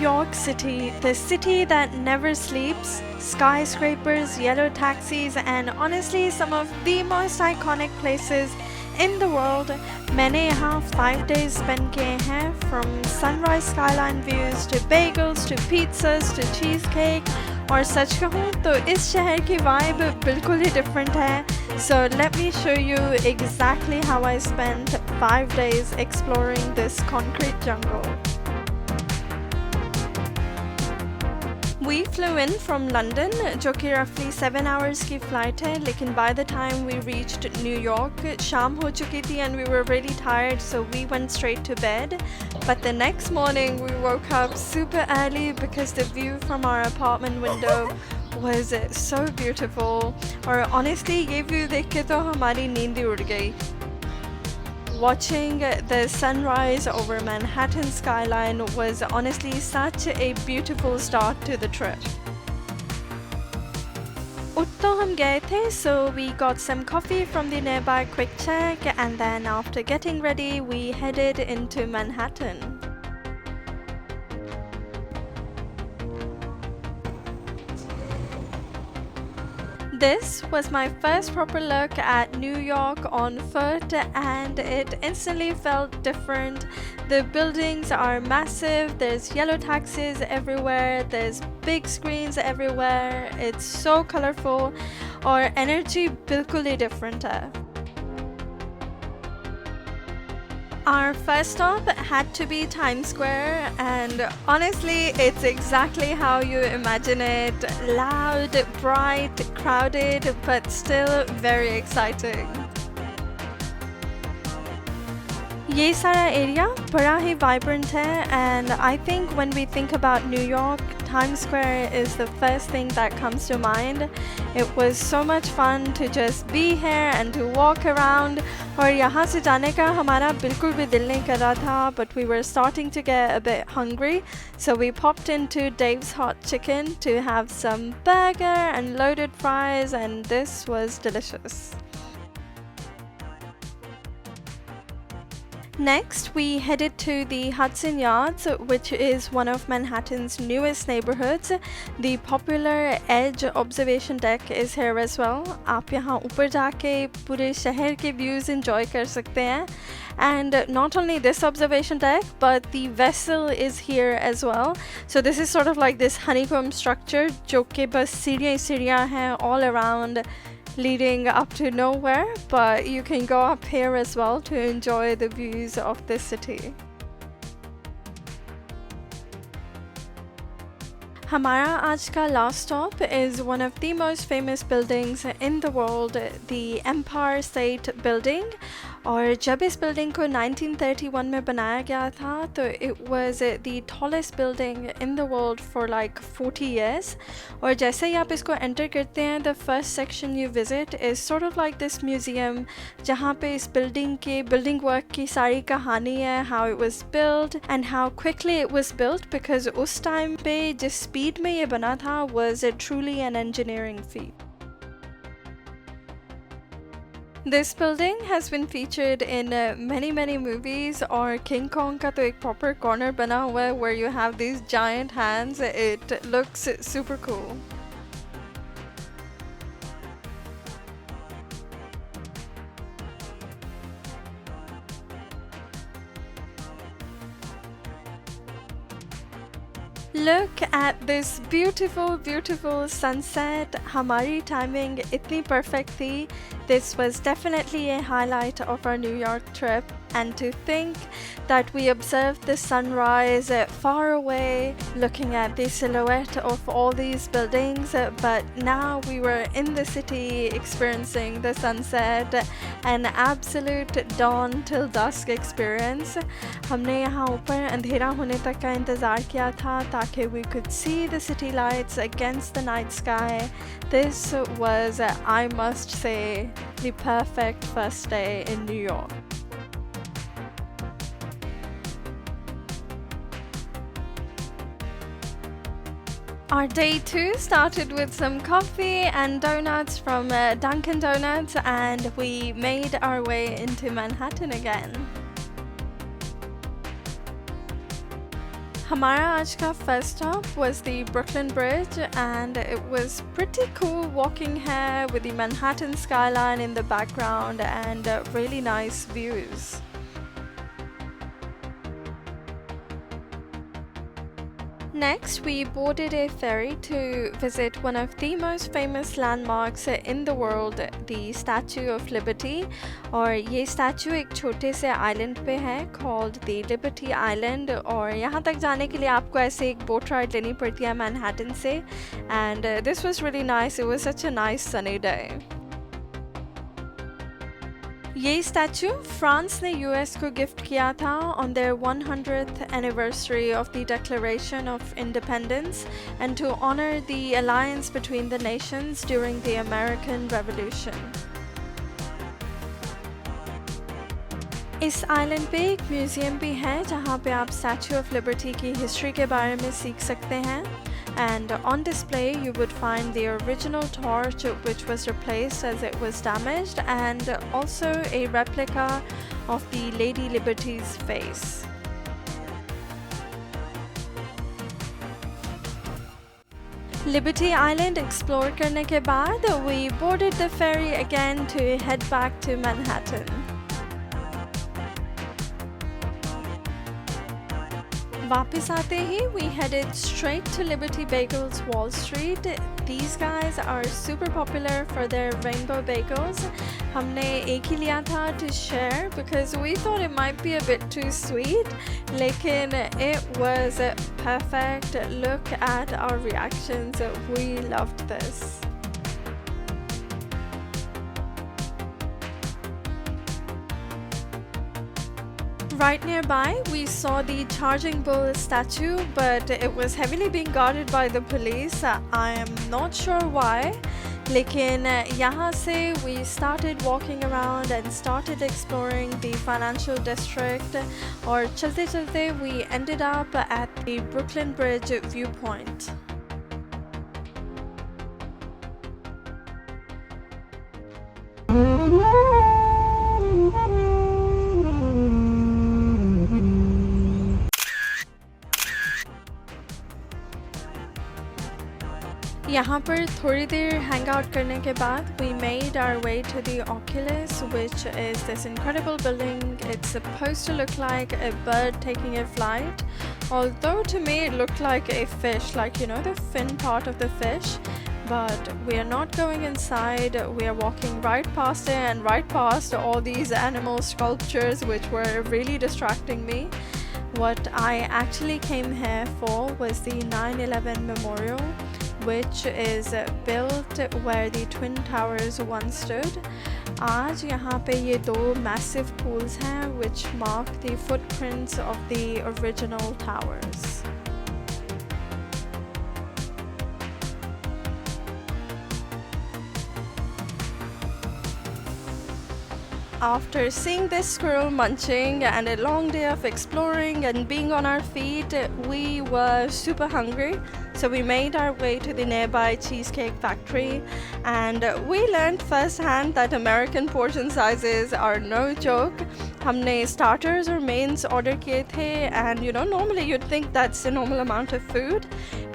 York City, the city that never sleeps, skyscrapers, yellow taxis, and honestly some of the most iconic places in the world. मैंने यहाँ 5 days spend किए हैं, from sunrise skyline views to bagels to pizzas to cheesecake. और सच कहूँ तो इस शहर की vibe बिल्कुल ही different है. So let me show you exactly how I spent 5 days exploring this concrete jungle. We flew in from London, जो कि roughly 7 hours की flight है, लेकिन by the time we reached New York, शाम हो चुकी थी and we were really tired, so we went straight to bed. But the next morning we woke up super early because the view from our apartment window was so beautiful. और honestly ये view देख के तो हमारी नींद ही उड़ गई. Watching the sunrise over Manhattan skyline was honestly such a beautiful start to the trip. उत्तो हम गए थे, so we got some coffee from the nearby Quick Check, and then after getting ready we headed into Manhattan. This was my first proper look at New York on foot, and it instantly felt different. The buildings are massive, there's yellow taxis everywhere, there's big screens everywhere, it's so colorful, और energy बिल्कुल ही different है. Our first stop had to be Times Square, and honestly it's exactly how you imagine it. Loud, bright, crowded, but still very exciting. ये सारा area बड़ा ही vibrant है, and I think when we think about New York, Times Square is the first thing that comes to mind. It was so much fun to just be here and to walk around. और यहाँ से जाने का हमारा बिल्कुल भी दिल नहीं कर रहा था, but we were starting to get a bit hungry, so we popped into Dave's Hot Chicken to have some burger and loaded fries, and this was delicious. Next, we headed to the Hudson Yards, which is one of Manhattan's newest neighborhoods. The popular Edge observation deck is here as well. आप यहाँ ऊपर जाके पूरे शहर के views enjoy कर सकते हैं. And not only this observation deck, but the vessel is here as well. So this is sort of like this honeycomb structure, जो कि बस सीढ़ियाँ सीढ़ियाँ हैं all around, leading up to nowhere, but you can go up here as well to enjoy the views of the city. हमारा आज का last stop is one of the most famous buildings in the world, the Empire State Building. और जब इस building को 1931 में बनाया गया था, तो it was the tallest building in the world for like 40 years. और जैसे ही आप इसको enter करते हैं, the first section you visit is sort of like this museum, जहाँ पे इस building work की सारी कहानी है, how it was built and how quickly it was built, because उस time पे जिस speed में ये बना था was truly an engineering feat. This building has been featured in many movies, और King Kong का तो एक proper corner बना हुआ है where you have these giant hands. It looks super cool. Look at this beautiful sunset. हमारी timing इतनी perfect थी. This was definitely a highlight of our New York trip, and to think that we observed the sunrise far away, looking at the silhouette of all these buildings, but now we were in the city experiencing the sunset, an absolute dawn till dusk experience. हमने यहाँ ऊपर अंधेरा होने तक का इंतज़ार किया था ताकि we could see the city lights against the night sky. This was, I must say, the perfect first day in New York. Our day 2 started with some coffee and donuts from Dunkin' Donuts, and we made our way into Manhattan again. हमारा आज का first stop was the Brooklyn Bridge, and it was pretty cool walking here with the Manhattan skyline in the background and really nice views. Next, we boarded a ferry to visit one of the most famous landmarks in the world, the Statue of Liberty. और ये statue एक छोटे से island पे है called the Liberty Island, और यहाँ तक जाने के लिए आपको ऐसे एक boat ride लेनी पड़ती है Manhattan से, and this was really nice. It was such a nice sunny day. ये स्टैचू फ्रांस ने यूएस को गिफ्ट किया था on their 100th anniversary of the Declaration of Independence and to honor the alliance between the nations during the American Revolution. इस island पे एक museum भी है जहाँ पे आप स्टैचू ऑफ लिबर्टी की हिस्ट्री के बारे में सीख सकते हैं. And on display you would find the original torch which was replaced as it was damaged, and also a replica of the Lady Liberty's face. Liberty Island explore करने के बाद we boarded the ferry again to head back to Manhattan. वापस आते ही we headed straight to Liberty Bagels Wall Street. These guys are super popular for their rainbow bagels. हमने एक ही लिया था to share because we thought it might be a bit too sweet, लेकिन it was perfect. Look at our reactions. We loved this. Right nearby, we saw the Charging Bull statue, but it was heavily being guarded by the police. I am not sure why. लेकिन यहाँ से we started walking around and started exploring the financial district. और चलते चलते we ended up at the Brooklyn Bridge viewpoint. यहाँ पर थोड़ी देर hang out करने के बाद we made our way to the Oculus, which is this incredible building. It's supposed to look like a bird taking a flight, although to me it looked like a fish, like you know the fin part of the fish. But we are not going inside. We are walking right past it and right past all these animal sculptures which were really distracting me. What I actually came here for was the 9/11 memorial, which is built where the Twin Towers once stood. आज यहाँ पे ये दो massive pools हैं which mark the footprints of the original towers. After seeing this squirrel munching and a long day of exploring and being on our feet, we were super hungry. So we made our way to the nearby cheesecake factory, and we learned firsthand that American portion sizes are no joke. हमने starters और mains order किए थे, and you know normally you'd think that's the normal amount of food.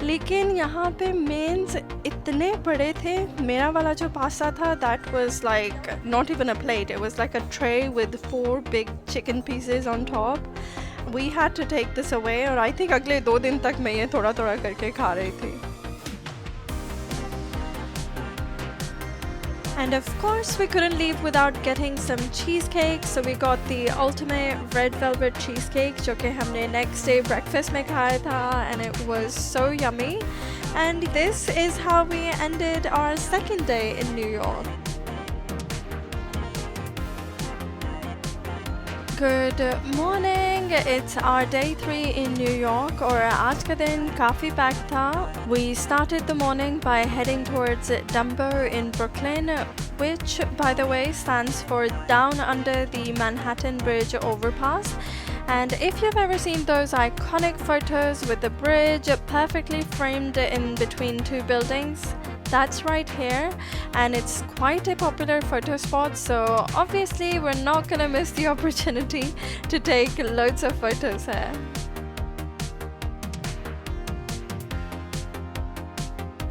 लेकिन यहाँ पे mains इतने बड़े थे. मेरा वाला जो पास्ता था, that was like not even a plate. It was like a tray with 4 big chicken pieces on top. We had to take this away, और I think अगले 2 दिन तक मैं ये थोड़ा थोड़ा करके खा रही थी. And of course we couldn't leave without getting some cheesecake, so we got the ultimate red velvet cheesecake जो कि हमने next day breakfast में खाया था, and it was so yummy. And this is how we ended our second day in New York. Good morning. It's our day 3 in New York, और आज का दिन काफ़ी packed था. We started the morning by heading towards Dumbo in Brooklyn, which by the way stands for down under the Manhattan Bridge overpass. And if you've ever seen those iconic photos with the bridge perfectly framed in between 2 buildings, that's right here, and it's quite a popular photo spot, so obviously we're not gonna miss the opportunity to take loads of photos here.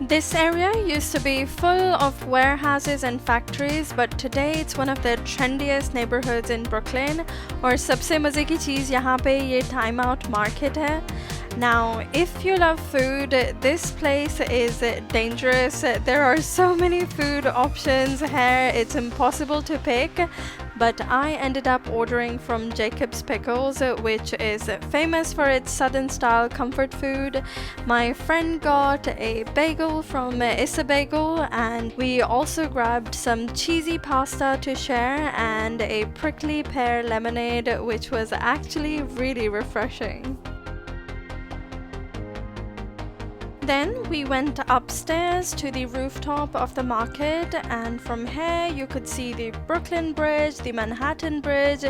This area used to be full of warehouses and factories, but today it's one of the trendiest neighborhoods in Brooklyn. और सबसे मज़े की चीज़ यहाँ पे ये time out market है. Now, if you love food, this place is dangerous. There are so many food options here, it's impossible to pick. But I ended up ordering from Jacob's Pickles, which is famous for its southern style comfort food. My friend got a bagel from Issa Bagel, and we also grabbed some cheesy pasta to share and a prickly pear lemonade, which was actually really refreshing. Then we went upstairs to the rooftop of the market, and from here you could see the Brooklyn Bridge, the Manhattan Bridge,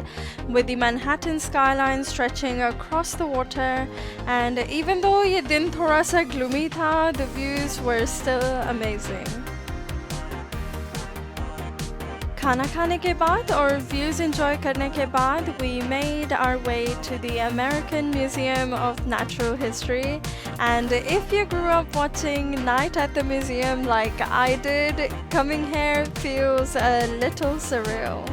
with the Manhattan skyline stretching across the water. And even though ये दिन थोड़ा सा gloomy था, the views were still amazing. खाना खाने के बाद और views enjoy करने के बाद, we made our way to the American Museum of Natural History. And if you grew up watching Night at the Museum like I did, coming here feels a little surreal.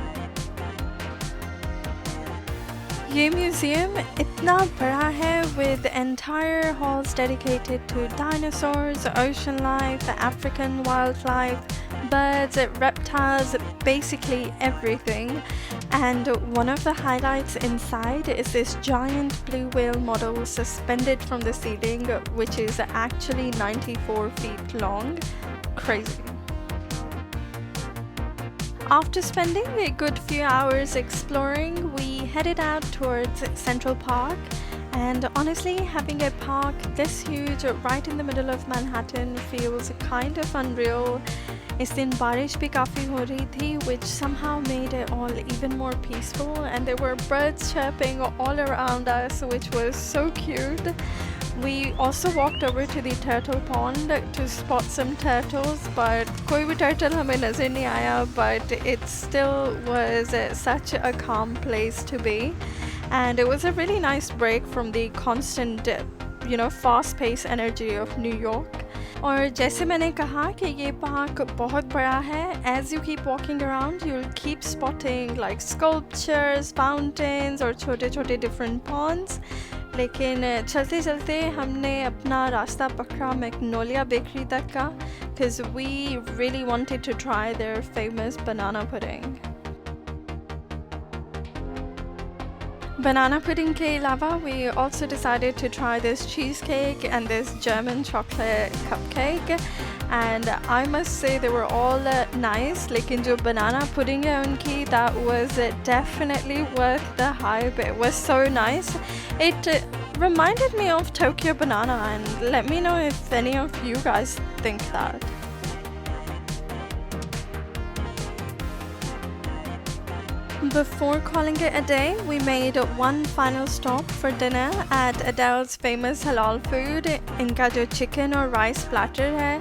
ये museum इतना बड़ा है with entire halls dedicated to dinosaurs, ocean life, African wildlife, birds, reptiles, basically everything. And one of the highlights inside is this giant blue whale model suspended from the ceiling, which is actually 94 feet long. Crazy. After spending a good few hours exploring, we headed out towards Central Park. And honestly, having a park this huge right in the middle of Manhattan feels kind of unreal. इस दिन बारिश भी काफ़ी हो रही थी, which somehow made it all even more peaceful, and there were birds chirping all around us, which was so cute. We also walked over to the turtle pond to spot some turtles, but कोई भी turtle हमें नज़र नहीं आया, but it still was such a calm place to be. And it was a really nice break from the constant, fast-paced energy of New York. और जैसे मैंने कहा कि ये पार्क बहुत बड़ा है, as you keep walking around, you'll keep spotting like sculptures, fountains और छोटे-छोटे different ponds. लेकिन चलते चलते हमने अपना रास्ता पकड़ा मैग्नोलिया बेकरी तक का, because we really wanted to try their famous banana pudding. Banana pudding के अलावा, we also decided to try this cheesecake and this German chocolate cupcake, and I must say they were all nice. लेकिन जो banana pudding है उनकी, that was definitely worth the hype. It was so nice. It reminded me of Tokyo banana, and let me know if any of you guys think that. Before calling it a day, we made one final stop for dinner at Adele's famous halal food. इनका जो chicken और rice platter है,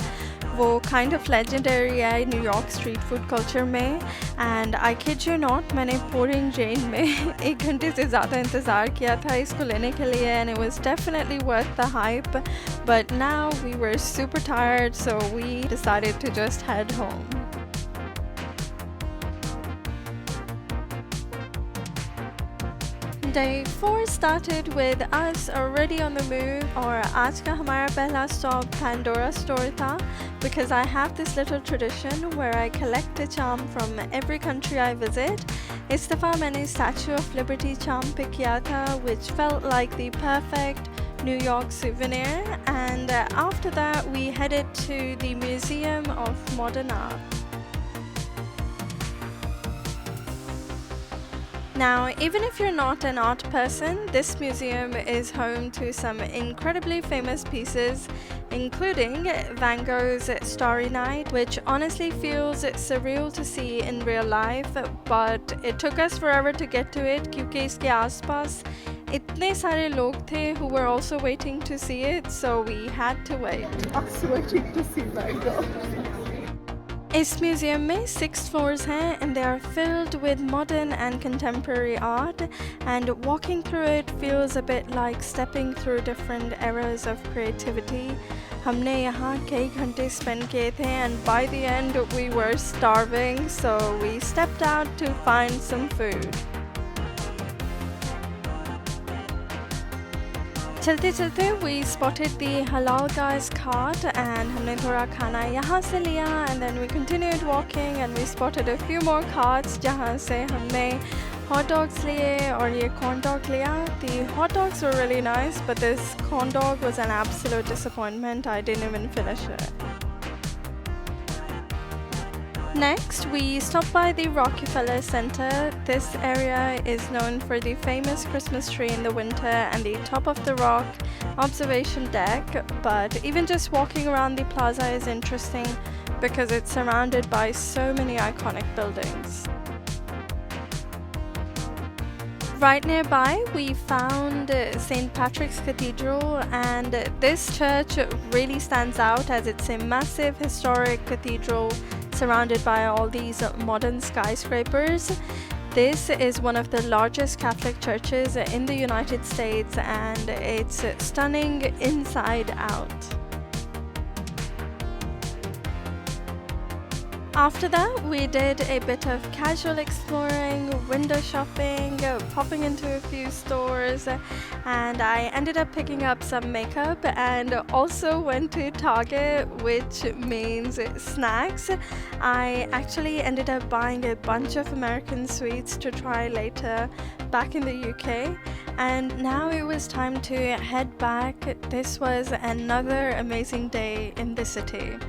वो kind of legendary है New York street food culture में. And I kid you not, मैंने pouring rain में 1 घंटे से ज़्यादा इंतज़ार किया था इसको लेने के लिए, and it was definitely worth the hype. But now we were super tired, so we decided to just head home. Day 4 started with us already on the move, और आज का हमारा पहला stop Pandora store था, because I have this little tradition where I collect a charm from every country I visit. इस दफ़ा मैंने Statue of Liberty charm pick किया था, which felt like the perfect New York souvenir, and after that we headed to the Museum of Modern Art. Now, even if you're not an art person, this museum is home to some incredibly famous pieces, including Van Gogh's Starry Night, which honestly feels surreal to see in real life, but it took us forever to get to it क्योंकि इसके आसपास इतने सारे लोग थे who were also waiting to see it, so we had to wait. I was waiting to see Van Gogh. इस museum में 6 floors हैं and they are filled with modern and contemporary art, and walking through it feels a bit like stepping through different eras of creativity. हमने यहाँ कई घंटे spend किए थे and by the end we were starving, so we stepped out to find some food. चलते चलते we spotted the halal guy's cart and हमने थोड़ा खाना यहाँ से लिया, and then we continued walking and we spotted a few more carts जहाँ से हमने hot dogs लिए और ये corn dog लिया. The hot dogs were really nice, but this corn dog was an absolute disappointment. I didn't even finish it. Next, we stopped by the Rockefeller Center. This area is known for the famous Christmas tree in the winter and the top of the rock observation deck, but even just walking around the plaza is interesting because it's surrounded by so many iconic buildings. Right nearby, we found St. Patrick's Cathedral, and this church really stands out as it's a massive historic cathedral surrounded by all these modern skyscrapers. This is one of the largest Catholic churches in the United States, and it's stunning inside out. After that, we did a bit of casual exploring, window shopping, popping into a few stores, and I ended up picking up some makeup and also went to Target, which means snacks. I actually ended up buying a bunch of American sweets to try later back in the UK, and now it was time to head back. This was another amazing day in the city.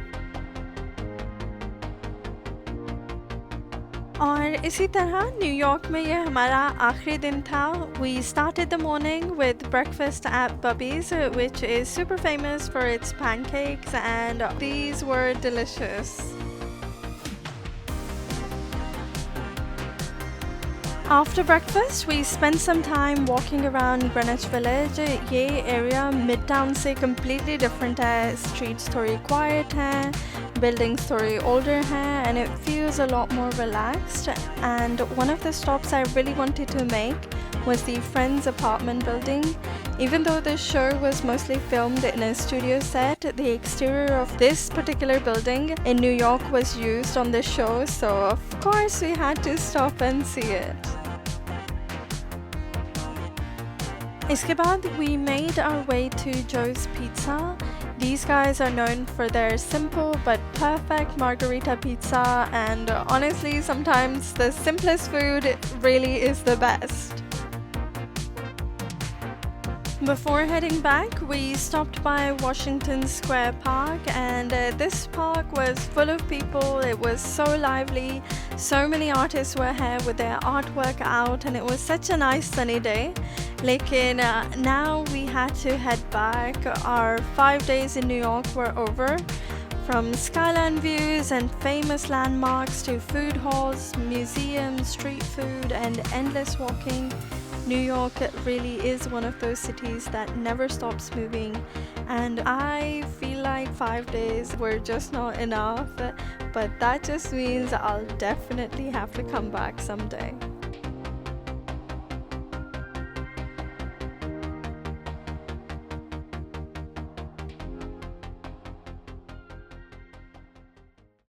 और इसी तरह New York में ये हमारा आखिरी दिन था. We started the morning with breakfast at Bubby's, which is super famous for its pancakes, and these were delicious. After breakfast, we spent some time walking around Greenwich Village. ये area Midtown से completely different है. Streets थोड़ी quiet हैं, buildings थोड़ी older हैं, and it feels a lot more relaxed. And one of the stops I really wanted to make was the Friends apartment building. Even though the show was mostly filmed in a studio set, the exterior of this particular building in New York was used on the show, so of course we had to stop and see it. इसके बाद we made our way to Joe's Pizza. These guys are known for their simple but perfect margarita pizza, and honestly, sometimes the simplest food really is the best. Before heading back, we stopped by Washington Square Park, and this park was full of people. It was so lively. So many artists were here with their artwork out, and it was such a nice sunny day. Lekin now we had to head back. Our 5 days in New York were over. From skyline views and famous landmarks to food halls, museums, street food, and endless walking, New York really is one of those cities that never stops moving, and I feel like 5 days were just not enough, but that just means I'll definitely have to come back someday.